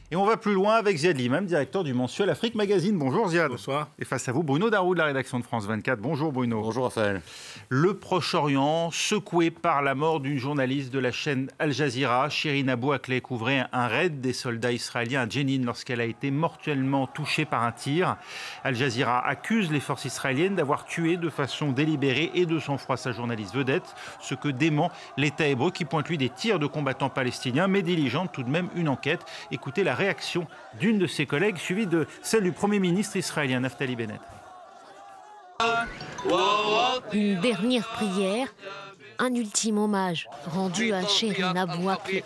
Et on va plus loin avec Ziad Limam, directeur du mensuel Afrique Magazine. Bonjour Ziad. Bonsoir. Et face à vous, Bruno Darou de la rédaction de France 24. Bonjour Bruno. Bonjour Raphaël. Le Proche-Orient, secoué par la mort d'une journaliste de la chaîne Al Jazeera, Shirin Abu Akleh couvrait un raid des soldats israéliens à Jenin lorsqu'elle a été mortellement touchée par un tir. Al Jazeera accuse les forces israéliennes d'avoir tué de façon délibérée et de sang-froid sa journaliste vedette, ce que dément l'État hébreu qui pointe lui des tirs de combattants palestiniens, mais diligente tout de même une enquête. Écoutez la réaction d'une de ses collègues, suivie de celle du Premier ministre israélien Naftali Bennett. Une dernière prière, un ultime hommage rendu à Shirin Abu Akleh.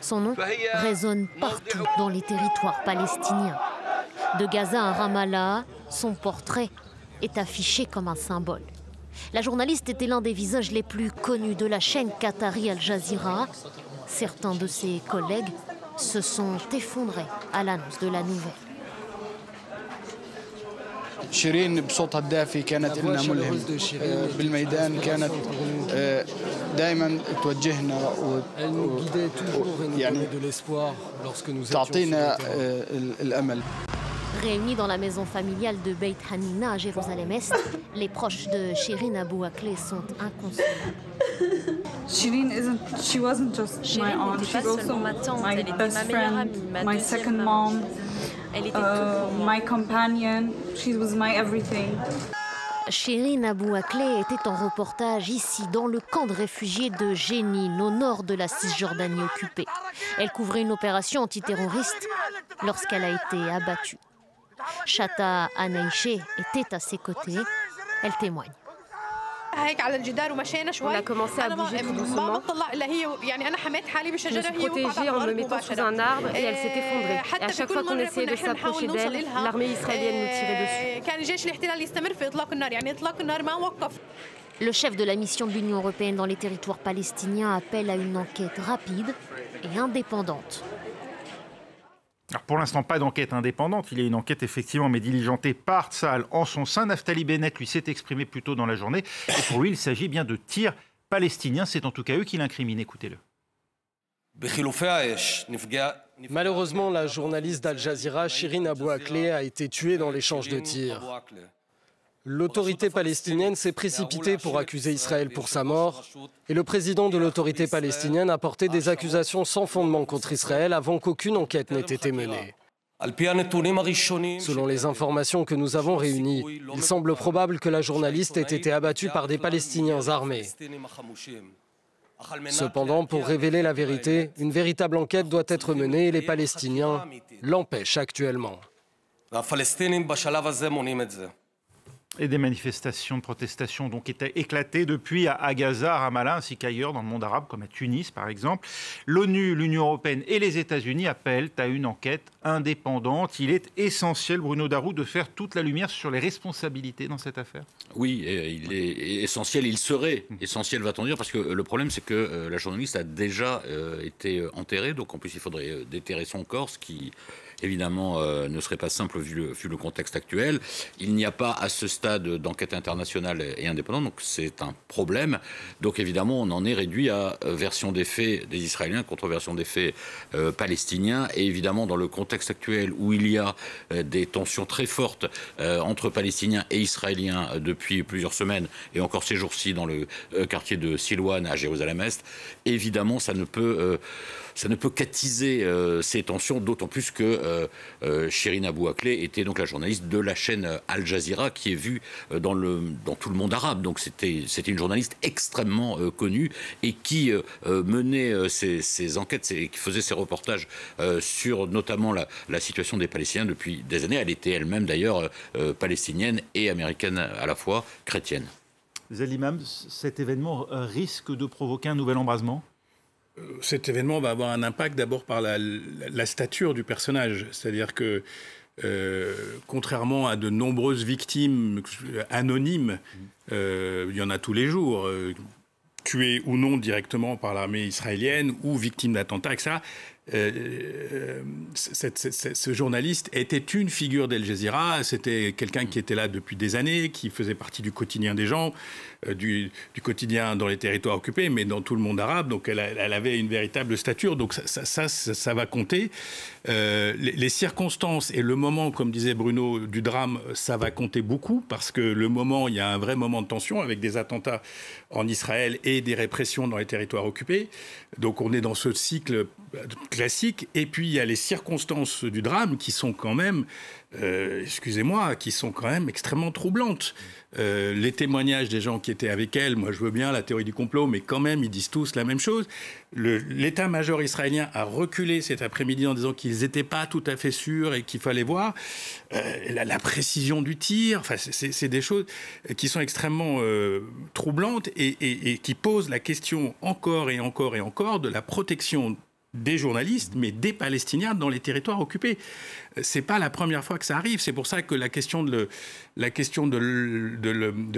Son nom résonne partout dans les territoires palestiniens. De Gaza à Ramallah, son portrait est affiché comme un symbole. La journaliste était l'un des visages les plus connus de la chaîne qatari Al Jazeera. Certains de ses collègues se sont effondrés à l'annonce de la nouvelle. شيرين بصوتها الدافي كانت لنا ملهم بالميدان كانت دائما توجهنا يعني تعطينا الامل. Réunis dans la maison familiale de Beit Hanina à Jérusalem-Est, les proches de Shirin Abu Akleh sont inconsolables. Shirin wasn't just my aunt, she's also my best friend, my second mom, my companion, she was my everything. Shirin Abu Akleh était en reportage ici, dans le camp de réfugiés de Jenin, au nord de la Cisjordanie occupée. Elle couvrait une opération antiterroriste lorsqu'elle a été abattue. Chata Anaïché était à ses côtés. Elle témoigne. On a commencé à bouger tout doucement. Je me suis protégée en me mettant sous un arbre et elle s'est effondrée. Et à chaque fois qu'on essayait de s'approcher d'elle, l'armée israélienne nous tirait dessus. Le chef de la mission de l'Union européenne dans les territoires palestiniens appelle à une enquête rapide et indépendante. Alors pour l'instant, pas d'enquête indépendante. Il y a une enquête effectivement, mais diligentée par Tsahal en son sein. Naftali Bennett, lui, s'est exprimé plus tôt dans la journée. Et pour lui, il s'agit bien de tirs palestiniens. C'est en tout cas eux qui l'incriminent. Écoutez-le. Malheureusement, la journaliste d'Al Jazeera, Shirin Abu Akleh, a été tuée dans l'échange de tirs. L'autorité palestinienne s'est précipitée pour accuser Israël pour sa mort et le président de l'autorité palestinienne a porté des accusations sans fondement contre Israël avant qu'aucune enquête n'ait été menée. Selon les informations que nous avons réunies, il semble probable que la journaliste ait été abattue par des Palestiniens armés. Cependant, pour révéler la vérité, une véritable enquête doit être menée et les Palestiniens l'empêchent actuellement. Et des manifestations de protestation donc étaient éclatées depuis à Gaza, à Ramallah, ainsi qu'ailleurs dans le monde arabe, comme à Tunis par exemple. L'ONU, l'Union européenne et les États-Unis appellent à une enquête indépendante. Il est essentiel, Bruno Darou, de faire toute la lumière sur les responsabilités dans cette affaire. Oui, il est essentiel, il serait essentiel, va-t-on dire, parce que le problème c'est que la journaliste a déjà été enterrée, donc en plus il faudrait déterrer son corps, ce qui évidemment ne serait pas simple vu le contexte actuel. Il n'y a pas à ce stade d'enquête internationale et indépendante, donc c'est un problème. Donc évidemment, on en est réduit à version des faits des Israéliens contre version des faits palestiniens. Et évidemment, dans le contexte actuel où il y a des tensions très fortes entre Palestiniens et Israéliens depuis plusieurs semaines, et encore ces jours-ci dans le quartier de Silouane à Jérusalem-Est, évidemment, ça ne peut qu'attiser ces tensions, d'autant plus que Shirin Abu Akleh était donc la journaliste de la chaîne Al Jazeera qui est vue dans tout le monde arabe. Donc c'était une journaliste extrêmement connue et qui menait ces enquêtes, qui faisait ces reportages sur notamment la situation des Palestiniens depuis des années. Elle était elle-même d'ailleurs palestinienne et américaine à la fois, chrétienne. Ziad Limam, cet événement risque de provoquer un nouvel embrasement ? Cet événement va avoir un impact d'abord par la stature du personnage. C'est-à-dire que, contrairement à de nombreuses victimes anonymes, il y en a tous les jours, tuées ou non directement par l'armée israélienne ou victimes d'attentats, etc., ce journaliste était une figure d'Al Jazeera. C'était quelqu'un qui était là depuis des années, qui faisait partie du quotidien des gens, du quotidien dans les territoires occupés, mais dans tout le monde arabe. Donc elle avait une véritable stature. Donc ça va compter. Les circonstances et le moment, comme disait Bruno, du drame, ça va compter beaucoup, parce que le moment, il y a un vrai moment de tension avec des attentats en Israël et des répressions dans les territoires occupés. Donc on est dans ce cycle classique. Et puis il y a les circonstances du drame qui sont quand même, qui sont quand même extrêmement troublantes. Les témoignages des gens qui étaient avec elle, moi je veux bien la théorie du complot, mais quand même ils disent tous la même chose. L'état-major israélien a reculé cet après-midi en disant qu'ils n'étaient pas tout à fait sûrs et qu'il fallait voir la précision du tir. Enfin, c'est des choses qui sont extrêmement troublantes et qui posent la question encore et encore et encore de la protection des journalistes, mais des Palestiniens dans les territoires occupés. C'est pas la première fois que ça arrive. C'est pour ça que la question de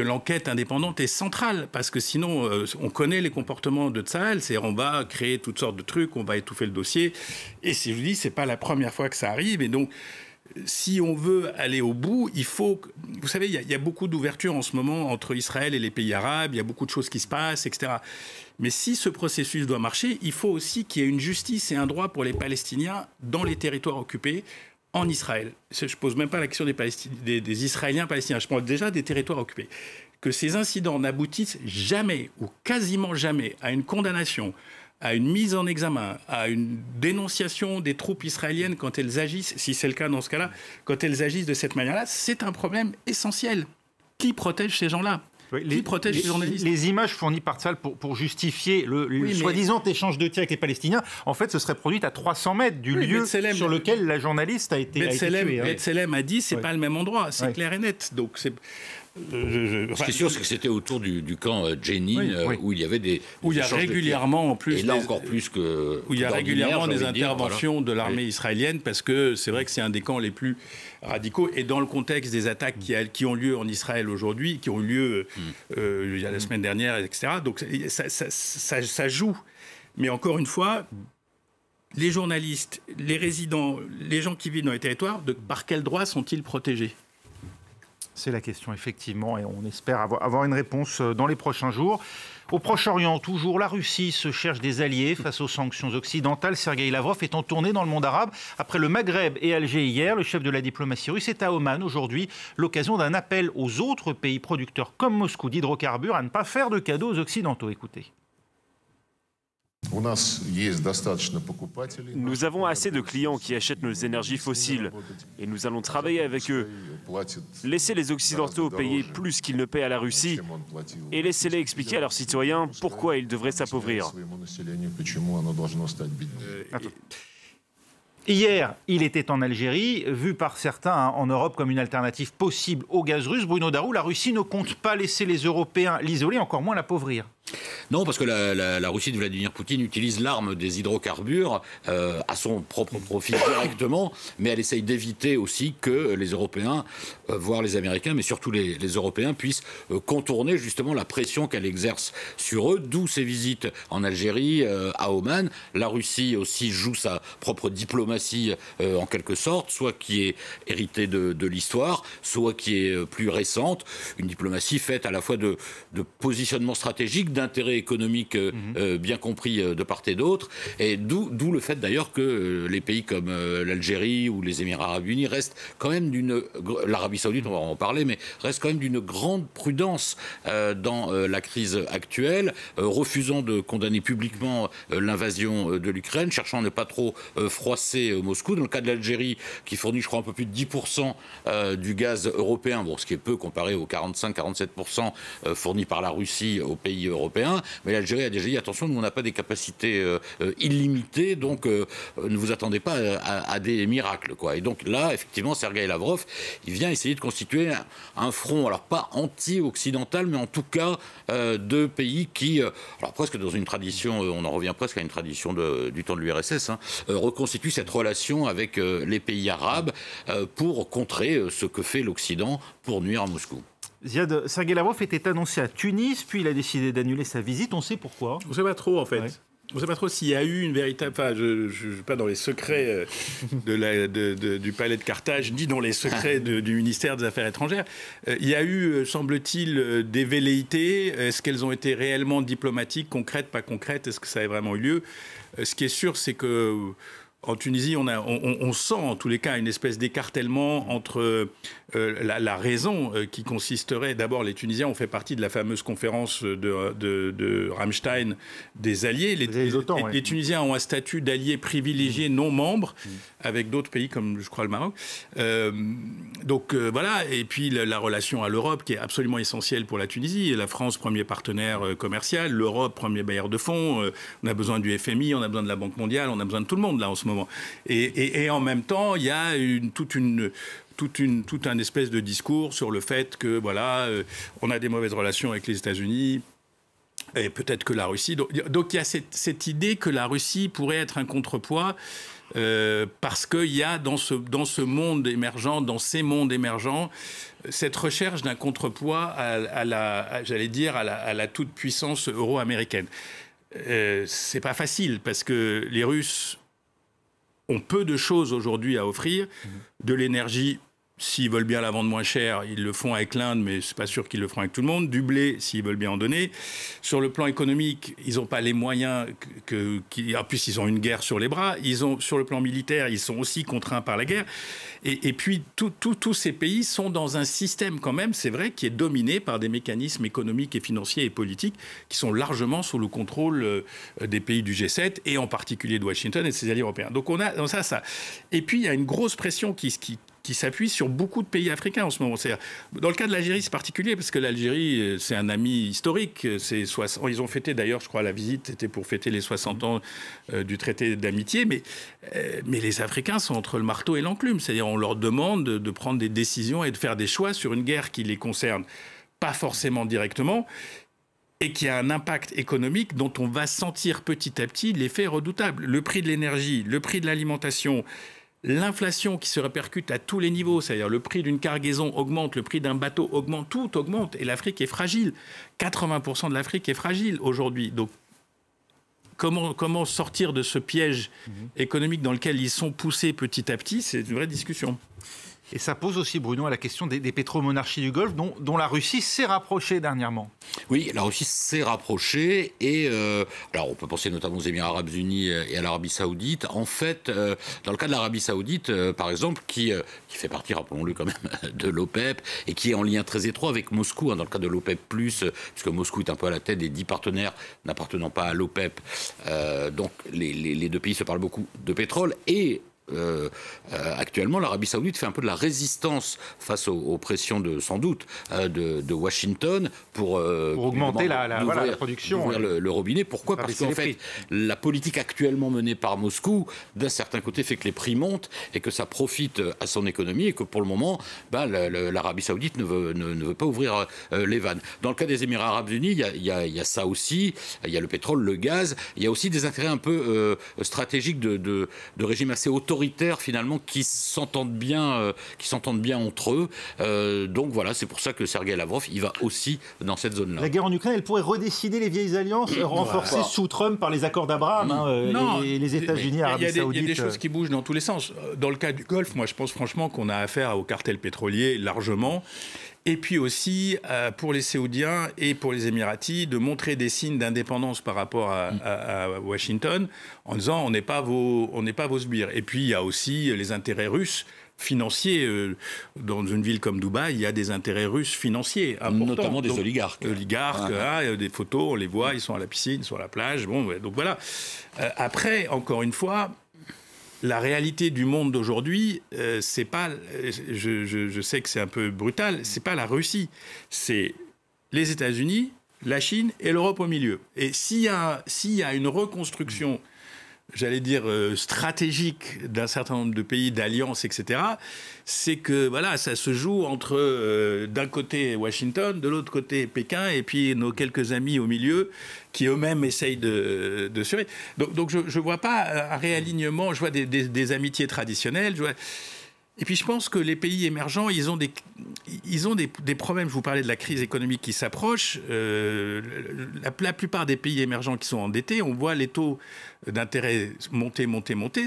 l'enquête indépendante est centrale, parce que sinon, on connaît les comportements de Tsahal. C'est on va créer toutes sortes de trucs, on va étouffer le dossier. Et si je vous dis, c'est pas la première fois que ça arrive. Et donc, si on veut aller au bout, il faut... Vous savez, il y a beaucoup d'ouverture en ce moment entre Israël et les pays arabes. Il y a beaucoup de choses qui se passent, etc. Mais si ce processus doit marcher, il faut aussi qu'il y ait une justice et un droit pour les Palestiniens dans les territoires occupés en Israël. Je ne pose même pas la question des Israéliens palestiniens. Je parle déjà des territoires occupés. Que ces incidents n'aboutissent jamais ou quasiment jamais à une condamnation, à une mise en examen, à une dénonciation des troupes israéliennes quand elles agissent, si c'est le cas dans ce cas-là, quand elles agissent de cette manière-là, c'est un problème essentiel. Qui protège ces gens-là ? Qui protège les journalistes ? Les images fournies par Tsahal pour justifier le soi-disant échange de tirs avec les Palestiniens, en fait, ce serait produit à 300 mètres du lieu sur lequel la journaliste a été tuée. B'Tselem a dit, c'est pas le même endroit, c'est clair et net. Donc c'est... Ce qui est sûr, c'est que c'était autour du camp Jenin, où il y avait des... Où il y a régulièrement, en plus... Et là, encore plus que... Où il y a régulièrement des interventions de l'armée israélienne, parce que c'est vrai que c'est un des camps les plus radicaux. Et dans le contexte des attaques qui ont lieu en Israël aujourd'hui, qui ont eu lieu il y a la semaine dernière, etc. Donc ça joue. Mais encore une fois... Les journalistes, les résidents, les gens qui vivent dans les territoires, par quel droit sont-ils protégés ? C'est la question, effectivement, et on espère avoir une réponse dans les prochains jours. Au Proche-Orient, toujours, la Russie se cherche des alliés face aux sanctions occidentales. Sergueï Lavrov est en tournée dans le monde arabe. Après le Maghreb et Alger hier, le chef de la diplomatie russe est à Oman aujourd'hui, l'occasion d'un appel aux autres pays producteurs comme Moscou d'hydrocarbures à ne pas faire de cadeaux aux Occidentaux. Écoutez. Nous avons assez de clients qui achètent nos énergies fossiles et nous allons travailler avec eux. Laissez les Occidentaux payer plus qu'ils ne paient à la Russie et laissez-les expliquer à leurs citoyens pourquoi ils devraient s'appauvrir. Hier, il était en Algérie, vu par certains en Europe comme une alternative possible au gaz russe. Bruno Darou, la Russie ne compte pas laisser les Européens l'isoler, encore moins l'appauvrir. Non, parce que la Russie de Vladimir Poutine utilise l'arme des hydrocarbures à son propre profit directement, mais elle essaye d'éviter aussi que les Européens, voire les Américains, mais surtout les Européens, puissent contourner justement la pression qu'elle exerce sur eux, d'où ses visites en Algérie, à Oman. La Russie aussi joue sa propre diplomatie en quelque sorte, soit qui est héritée de l'histoire, soit qui est plus récente, une diplomatie faite à la fois de positionnement stratégique, d'intérêt économique bien compris de part et d'autre, et d'où le fait d'ailleurs que les pays comme l'Algérie ou les Émirats arabes unis restent quand même l'Arabie saoudite, on va en parler, mais restent quand même d'une grande prudence dans la crise actuelle, refusant de condamner publiquement l'invasion de l'Ukraine, cherchant à ne pas trop froisser Moscou. Dans le cas de l'Algérie, qui fournit je crois un peu plus de 10% du gaz européen, bon, ce qui est peu comparé aux 45-47% fournis par la Russie aux pays européens, mais l'Algérie a déjà dit attention, nous on n'a pas des capacités illimitées, donc ne vous attendez pas à des miracles, quoi. Et donc là, effectivement, Sergueï Lavrov, il vient essayer de constituer un front, alors pas anti-occidental, mais en tout cas de pays qui, alors presque dans une tradition, on en revient presque à une tradition du temps de l'URSS, reconstitue cette relation avec les pays arabes pour contrer ce que fait l'Occident pour nuire à Moscou. Ziad, Sergueï Lavrov était annoncé à Tunis, puis il a décidé d'annuler sa visite. On sait pourquoi. On ne sait pas trop, en fait. Ouais. On ne sait pas trop s'il y a eu une véritable... Enfin, je ne suis pas dans les secrets du palais de Carthage, ni dans les secrets du ministère des Affaires étrangères. Il y a eu, semble-t-il, des velléités. Est-ce qu'elles ont été réellement diplomatiques, concrètes, pas concrètes? Est-ce que ça a vraiment eu lieu? Ce qui est sûr, c'est que... En Tunisie, on sent en tous les cas une espèce d'écartèlement entre la raison qui consisterait... D'abord, les Tunisiens ont fait partie de la fameuse conférence de Rammstein des alliés. Les Tunisiens ont un statut d'alliés privilégiés non membres, avec d'autres pays comme, je crois, le Maroc. Voilà. Et puis la relation à l'Europe, qui est absolument essentielle pour la Tunisie. La France, premier partenaire commercial. L'Europe, premier bailleur de fonds. On a besoin du FMI, on a besoin de la Banque mondiale, on a besoin de tout le monde, là, en ce moment. Et en même temps, il y a tout un espèce de discours sur le fait que, voilà, on a des mauvaises relations avec les États-Unis et peut-être que la Russie... Donc il y a cette idée que la Russie pourrait être un contrepoids parce qu'il y a dans ce monde émergent, dans ces mondes émergents, cette recherche d'un contrepoids à la toute-puissance euro-américaine. C'est pas facile parce que les Russes ont peu de choses aujourd'hui à offrir, de l'énergie. S'ils veulent bien la vendre moins cher, ils le font avec l'Inde, mais c'est pas sûr qu'ils le feront avec tout le monde. Du blé, s'ils veulent bien en donner. Sur le plan économique, ils n'ont pas les moyens. En plus, ils ont une guerre sur les bras. Sur le plan militaire, ils sont aussi contraints par la guerre. Et puis, tous ces pays sont dans un système, quand même, c'est vrai, qui est dominé par des mécanismes économiques et financiers et politiques qui sont largement sous le contrôle des pays du G7 et en particulier de Washington et de ses alliés européens. Donc, on a ça. Et puis, il y a une grosse pression qui s'appuie sur beaucoup de pays africains en ce moment. Dans le cas de l'Algérie, c'est particulier parce que l'Algérie, c'est un ami historique. Ils ont fêté, d'ailleurs, je crois, la visite, c'était pour fêter les 60 ans du traité d'amitié. Mais les Africains sont entre le marteau et l'enclume. C'est-à-dire, on leur demande de prendre des décisions et de faire des choix sur une guerre qui les concerne pas forcément directement et qui a un impact économique dont on va sentir petit à petit l'effet redoutable. Le prix de l'énergie, le prix de l'alimentation, l'inflation qui se répercute à tous les niveaux, c'est-à-dire le prix d'une cargaison augmente, le prix d'un bateau augmente, tout augmente. Et l'Afrique est fragile. 80% de l'Afrique est fragile aujourd'hui. Donc, comment sortir de ce piège économique dans lequel ils sont poussés petit à petit? C'est une vraie discussion. Et ça pose aussi, Bruno, à la question des pétromonarchies du Golfe, dont la Russie s'est rapprochée dernièrement. Oui, la Russie s'est rapprochée et alors on peut penser notamment aux Émirats arabes unis et à l'Arabie saoudite. En fait, dans le cas de l'Arabie saoudite, par exemple, qui fait partie, rappelons-le quand même, de l'OPEP et qui est en lien très étroit avec Moscou, dans le cas de l'OPEP+, puisque Moscou est un peu à la tête des 10 partenaires n'appartenant pas à l'OPEP. Donc les deux pays se parlent beaucoup de pétrole et actuellement, l'Arabie saoudite fait un peu de la résistance face aux pressions sans doute, de Washington pour augmenter la production. Ouvrir le robinet. Pourquoi ? Parce qu'en fait, la politique actuellement menée par Moscou, d'un certain côté, fait que les prix montent et que ça profite à son économie et que pour le moment, l'Arabie saoudite ne veut pas ouvrir les vannes. Dans le cas des Émirats arabes unis, il y a ça aussi. Il y a le pétrole, le gaz. Il y a aussi des intérêts un peu stratégiques de régimes assez autoritaires finalement qui s'entendent bien entre eux. Donc voilà, c'est pour ça que Sergueï Lavrov, il va aussi dans cette zone-là. La guerre en Ukraine, elle pourrait redessiner les vieilles alliances renforcées sous Trump par les accords d'Abraham et les États-Unis, Arabie saoudite. Il y a des choses qui bougent dans tous les sens. Dans le cas du Golfe, moi je pense franchement qu'on a affaire au cartel pétrolier largement. Et puis aussi, pour les Saoudiens et pour les Émiratis, de montrer des signes d'indépendance par rapport à Washington, en disant on n'est pas vos sbires. Et puis il y a aussi les intérêts russes financiers. Dans une ville comme Dubaï, il y a des intérêts russes financiers importants. Notamment des oligarques. Des photos, on les voit, ils sont à la piscine, ils sont à la plage. Donc voilà. Après, encore une fois, la réalité du monde d'aujourd'hui, c'est pas. Je sais que c'est un peu brutal. C'est pas la Russie, c'est les États-Unis, la Chine et l'Europe au milieu. Et s'il y a une reconstruction, j'allais dire stratégique d'un certain nombre de pays, d'alliances, etc., c'est que voilà, ça se joue entre d'un côté Washington, de l'autre côté Pékin, et puis nos quelques amis au milieu qui eux-mêmes essayent de survivre. Donc je ne vois pas un réalignement, je vois des amitiés traditionnelles, Et puis je pense que les pays émergents, ils ont des problèmes. Je vous parlais de la crise économique qui s'approche. La plupart des pays émergents qui sont endettés, on voit les taux d'intérêt monter.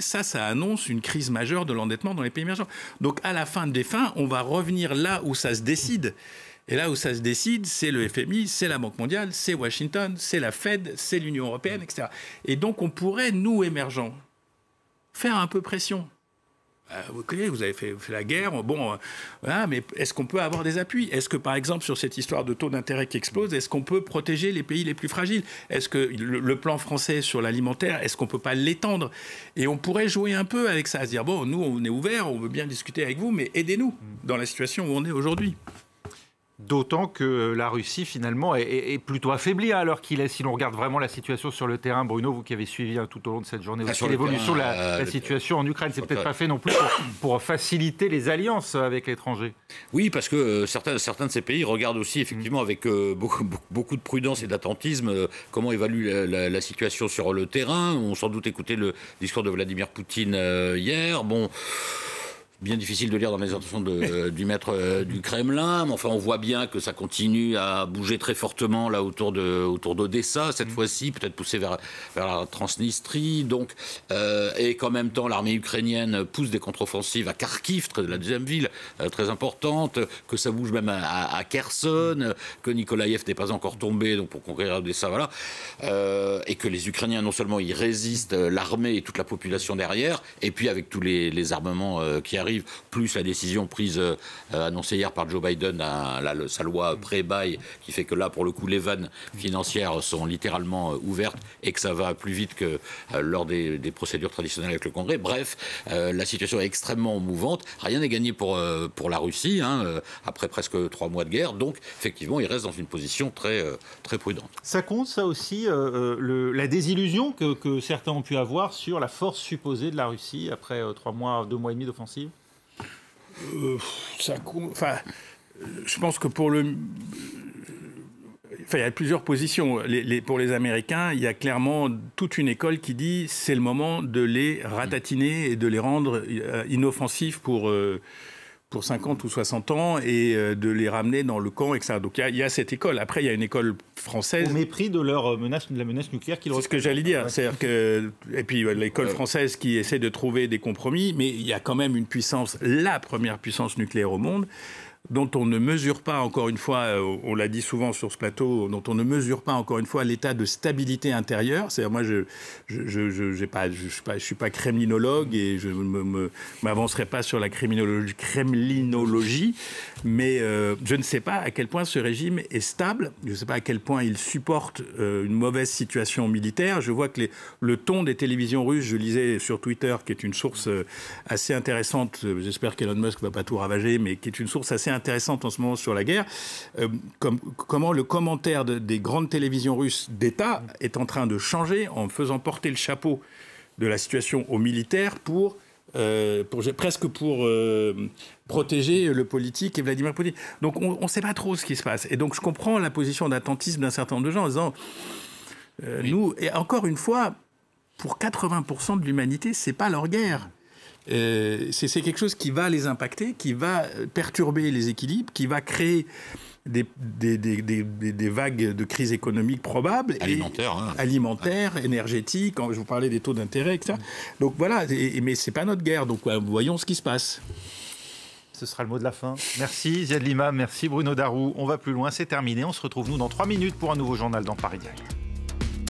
Ça annonce une crise majeure de l'endettement dans les pays émergents. Donc à la fin des fins, on va revenir là où ça se décide. Et là où ça se décide, c'est le FMI, c'est la Banque mondiale, c'est Washington, c'est la Fed, c'est l'Union européenne, etc. Et donc on pourrait, nous émergents, faire un peu pression. Ok, vous avez fait la guerre, bon, voilà, mais est-ce qu'on peut avoir des appuis? Est-ce que, par exemple, sur cette histoire de taux d'intérêt qui explose, est-ce qu'on peut protéger les pays les plus fragiles? Est-ce que le plan français sur l'alimentaire, est-ce qu'on ne peut pas l'étendre? Et on pourrait jouer un peu avec ça, à se dire, bon, nous, on est ouverts, on veut bien discuter avec vous, mais aidez-nous dans la situation où on est aujourd'hui. D'autant que la Russie, finalement, est plutôt affaiblie à l'heure qu'il est. Si l'on regarde vraiment la situation sur le terrain, Bruno, vous qui avez suivi tout au long de cette journée aussi l'évolution de la situation en Ukraine, c'est peut-être pas fait non plus pour faciliter les alliances avec l'étranger. Oui, parce que certains de ces pays regardent aussi effectivement avec beaucoup de prudence et d'attentisme comment évalue la situation sur le terrain. On sans doute écouté le discours de Vladimir Poutine hier. Bon... Bien difficile de lire dans les intentions du maître du Kremlin, mais enfin on voit bien que ça continue à bouger très fortement là autour d'Odessa cette fois-ci, peut-être poussé vers la Transnistrie, donc et qu'en même temps l'armée ukrainienne pousse des contre-offensives à Kharkiv, la deuxième ville très importante, que ça bouge même à Kherson, que Nikolaïev n'est pas encore tombé, donc pour conquérir Odessa, voilà, et que les Ukrainiens non seulement y résistent, l'armée et toute la population derrière, et puis avec tous les armements qui arrivent, plus la décision prise annoncée hier par Joe Biden, sa loi pré-bail, qui fait que là, pour le coup, les vannes financières sont littéralement ouvertes et que ça va plus vite que lors des procédures traditionnelles avec le Congrès. Bref, la situation est extrêmement mouvante. Rien n'est gagné pour la Russie, après presque 3 mois de guerre. Donc, effectivement, il reste dans une position très prudente. Ça compte, ça aussi, la désillusion que certains ont pu avoir sur la force supposée de la Russie après 2 mois et demi d'offensive? Enfin, je pense que il y a plusieurs positions. Pour les Américains, il y a clairement toute une école qui dit c'est le moment de les ratatiner et de les rendre inoffensifs pour 50 ou 60 ans et de les ramener dans le camp, etc. Donc il y a cette école. Après, il y a une école française. Au mépris de de la menace nucléaire qu'ils représentent. C'est ce que j'allais dire. Ouais. Et puis l'école française qui essaie de trouver des compromis, mais il y a quand même une puissance, la première puissance nucléaire au monde, dont on ne mesure pas, encore une fois, on l'a dit souvent sur ce plateau, dont on ne mesure pas, encore une fois, l'état de stabilité intérieure. C'est-à-dire, moi, je suis pas kremlinologue et je ne m'avancerai pas sur la kremlinologie, mais je ne sais pas à quel point ce régime est stable, je ne sais pas à quel point il supporte une mauvaise situation militaire. Je vois que le ton des télévisions russes, je lisais sur Twitter, qui est une source assez intéressante, j'espère qu'Elon Musk ne va pas tout ravager, mais qui est une source assez intéressante en ce moment sur la guerre, comment le commentaire des grandes télévisions russes d'État est en train de changer en faisant porter le chapeau de la situation aux militaires presque pour protéger le politique et Vladimir Poutine. Donc on ne sait pas trop ce qui se passe. Et donc je comprends la position d'attentisme d'un certain nombre de gens en disant nous, et encore une fois, pour 80% de l'humanité, c'est pas leur guerre. C'est quelque chose qui va les impacter, qui va perturber les équilibres, qui va créer des vagues de crise économique probables. Alimentaires, énergétiques, je vous parlais des taux d'intérêt, etc. Donc voilà, mais ce n'est pas notre guerre, donc voyons ce qui se passe. Ce sera le mot de la fin. Merci Ziad Limam, merci Bruno Darrou. On va plus loin, c'est terminé. On se retrouve nous dans 3 minutes pour un nouveau journal dans Paris Direct.